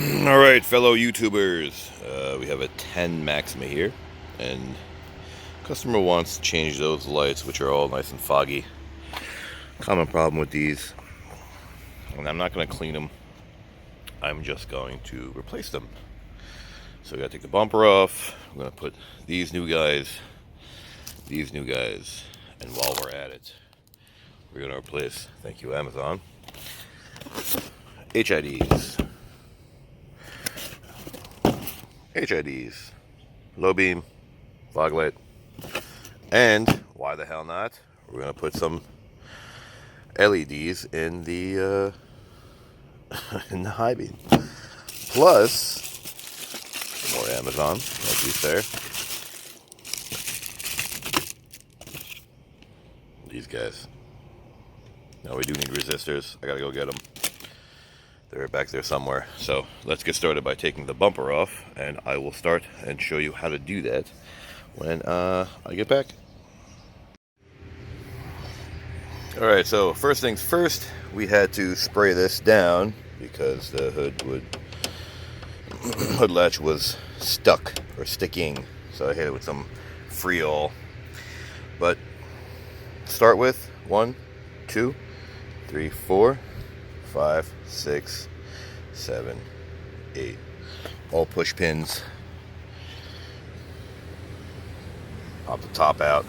Alright, fellow YouTubers, we have a 10 Maxima here, and customer wants to change those lights, which are all nice and foggy. Common problem with these, and I'm not going to clean them, I'm just going to replace them. So we got to take the bumper off, I'm going to put these new guys, and while we're at it, we're going to replace, thank you Amazon, H.I.Ds. H.I.Ds, low beam, fog light, and why the hell not? We're gonna put some LEDs in the in the high beam. Plus more Amazon, like you say. These guys. Now we do need resistors. I gotta go get them. They're back there somewhere. So let's get started by taking the bumper off, and I will start and show you how to do that when I get back. Alright, so first things first, we had to spray this down because the hood latch was stuck or sticking, so I hit it with some Freol. But start with 1, 2, 3, 4, 5, 6, 7, 8. All push pins. Pop the top out.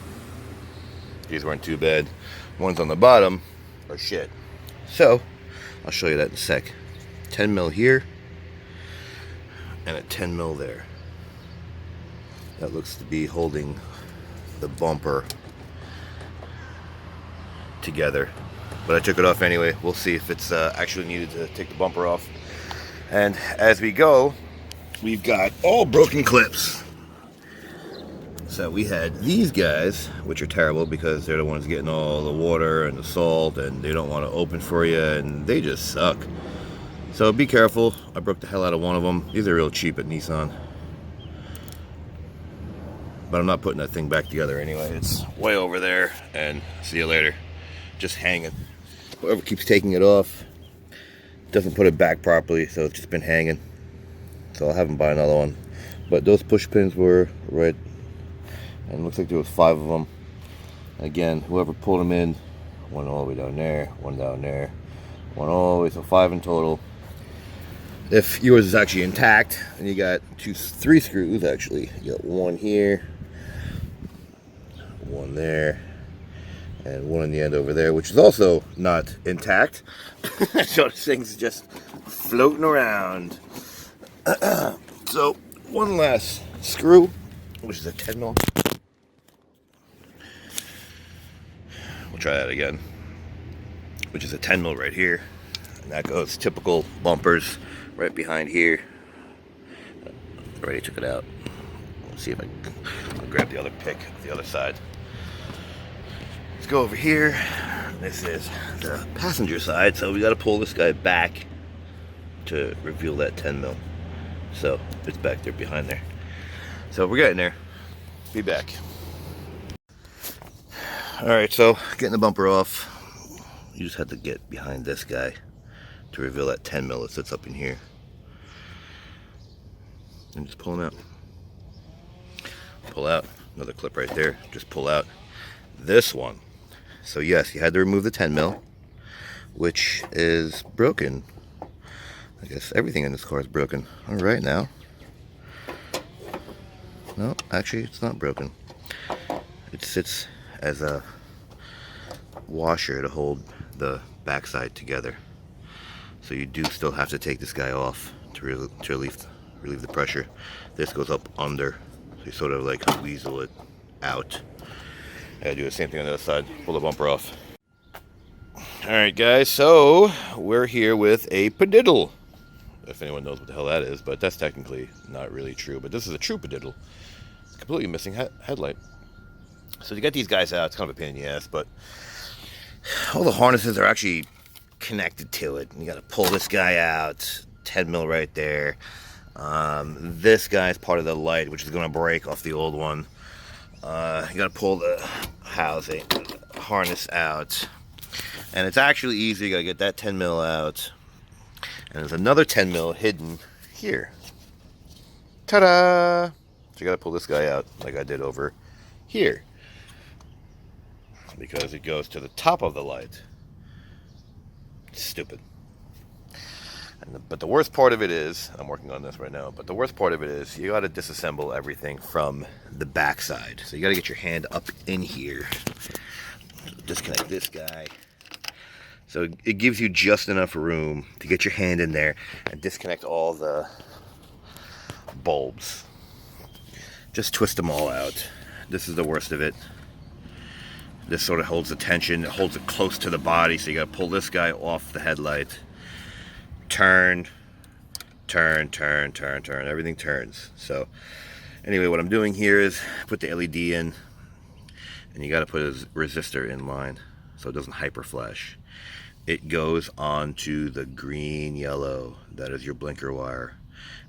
These weren't too bad. Ones on the bottom are shit. So, I'll show you that in a sec. 10 mil here, and a 10 mil there. That looks to be holding the bumper together. But I took it off anyway. We'll see if it's actually needed to take the bumper off. And as we go, we've got all broken clips. So we had these guys, which are terrible because they're the ones getting all the water and the salt, and they don't want to open for you, and they just suck. So be careful. I broke the hell out of one of them. These are real cheap at Nissan. But I'm not putting that thing back together anyway. It's way over there, and see you later. Just hanging. Whoever keeps taking it off doesn't put it back properly, so it's just been hanging. So I'll have them buy another one. But those push pins were right, and it looks like there was 5 of them. Again, whoever pulled them in, one all the way down there, one down there, one all the way, so 5 in total. If yours is actually intact, and you got 3 screws actually, you got one here, one there, and one on the end over there, which is also not intact. So this thing's just floating around. So one last screw, which is a 10 mil. We'll try that again. Which is a 10 mil right here, and that goes typical bumpers right behind here. Already took it out. Let's see if I'll grab the other pick, the other side. Let's go over here. This is the passenger side, so we got to pull this guy back to reveal that 10 mil. So it's back there behind there. So we're getting there. Be back. Alright, so getting the bumper off. You just had to get behind this guy to reveal that 10 mil that sits up in here. And just pull him out. Pull out. Another clip right there. Just pull out this one. So yes, you had to remove the 10 mil, which is broken. I guess everything in this car is broken. Alright now. No, actually it's not broken. It sits as a washer to hold the backside together. So you do still have to take this guy off to relieve the pressure. This goes up under, so you sort of like weasel it out. I gotta do the same thing on the other side. Pull the bumper off. Alright guys, so we're here with a padiddle. If anyone knows what the hell that is, but that's technically not really true. But this is a true padiddle. Completely missing headlight. So you got these guys out. It's kind of a pain in the ass, but all the harnesses are actually connected to it. You got to pull this guy out. 10 mil right there. This guy's part of the light, which is going to break off the old one. You got to pull the housing, harness out. And it's actually easy. You got to get that 10 mil out. And there's another 10 mil hidden here. Ta-da! So you gotta pull this guy out like I did over here, because it goes to the top of the light. Stupid. But the worst part of it is, I'm working on this right now, but the worst part of it is you got to disassemble everything from the back side. So you got to get your hand up in here. Disconnect this guy. So it gives you just enough room to get your hand in there and disconnect all the bulbs. Just twist them all out. This is the worst of it. This sort of holds the tension. It holds it close to the body, so you got to pull this guy off the headlight. Turn, turn, turn, turn, turn. Everything turns. So anyway, what I'm doing here is put the LED in, and you got to put a resistor in line so it doesn't hyper flash. It goes onto the green yellow. That is your blinker wire.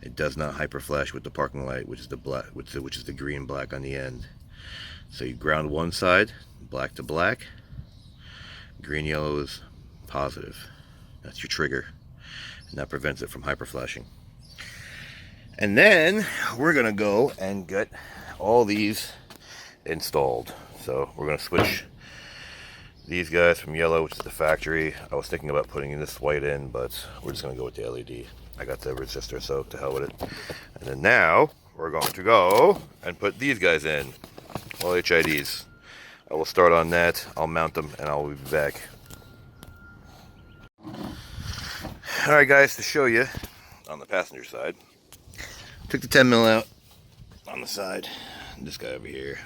It does not hyper flash with the parking light, which is the black, which is the green black on the end. So you ground one side, black to black. Green yellow is positive. That's your trigger. And that prevents it from hyper flashing. And then we're gonna go and get all these installed. So we're gonna switch these guys from yellow, which is the factory. I was thinking about putting this white in, but we're just gonna go with the LED. I got the resistor, so to hell with it. And then now we're going to go and put these guys in, all H.I.Ds. I will start on that. I'll mount them and I'll be back. Alright guys, to show you on the passenger side, took the 10 mil out on the side, this guy over here,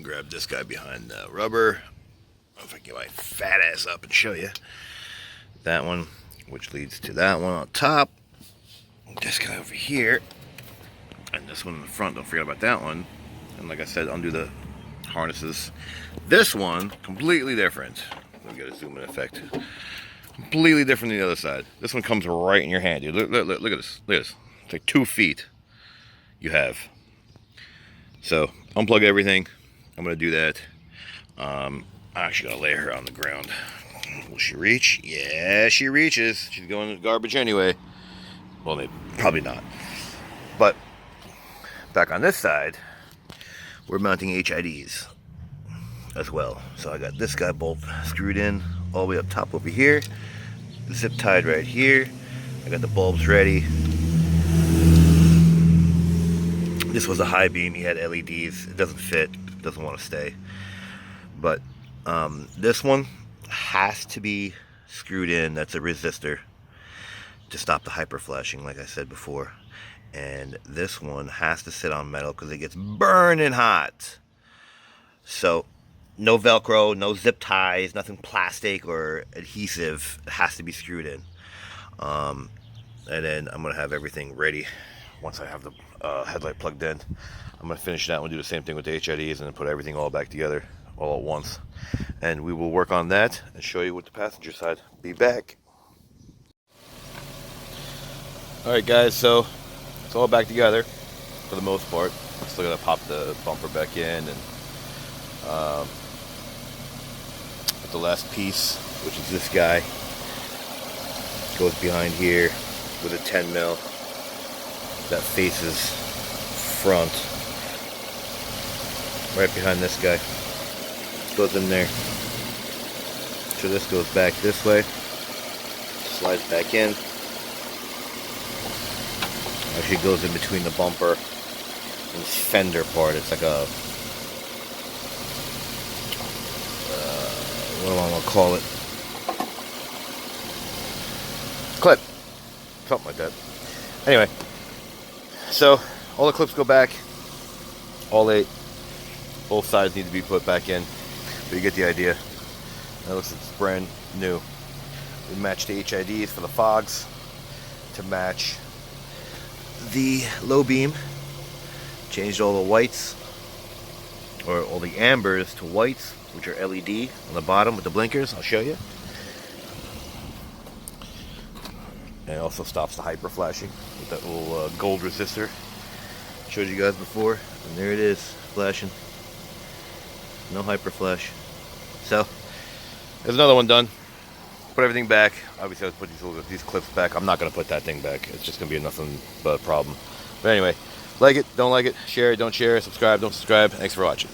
grab this guy behind the rubber. If I can get my fat ass up and show you that one, which leads to that one on top, this guy over here, and this one in the front. Don't forget about that one. And like I said, undo the harnesses. This one completely different. Let me get a zoom in effect. Completely different than the other side. This one comes right in your hand, dude. Look at this. Look at this. It's like 2 feet you have. So unplug everything. I'm gonna do that. I'm actually gonna lay her on the ground. Will she reach? Yeah, she reaches. She's going in the garbage anyway. Well, maybe, probably not. But back on this side, we're mounting H.I.Ds as well. So I got this guy bolt screwed in all the way up top over here, zip tied right here. I got the bulbs ready. This was a high beam. He had LEDs. It doesn't fit. It doesn't want to stay. But this one has to be screwed in. That's a resistor to stop the hyper flashing, like I said before. And this one has to sit on metal because it gets burning hot. So no Velcro, no zip ties, nothing plastic or adhesive. It has to be screwed in. And then I'm gonna have everything ready once I have the headlight plugged in. I'm gonna finish that one, do the same thing with the H.I.Ds, and then put everything all back together all at once. And we will work on that and show you with the passenger side. Be back. Alright guys, so it's all back together for the most part. Still gotta pop the bumper back in and the last piece, which is this guy, goes behind here with a 10 mil that faces front, right behind this guy. Goes in there. So this goes back this way, slides back in. Actually goes in between the bumper and this fender part. It's like a what am I gonna call it? Clip. Something like that. Anyway, so all the clips go back. All 8. Both sides need to be put back in. But you get the idea. That looks like it's brand new. We matched the H.I.Ds for the fogs to match the low beam. Changed all the whites, or all the ambers to whites, which are LED on the bottom with the blinkers. I'll show you. And it also stops the hyper flashing with that little gold resistor. Showed you guys before, and there it is, flashing. No hyper flash. So there's another one done. put everything back. Obviously, I'll put these clips back. I'm not gonna put that thing back. It's just gonna be nothing but a problem. But anyway, like it, don't like it, share it, don't share it, subscribe, don't subscribe. Thanks for watching.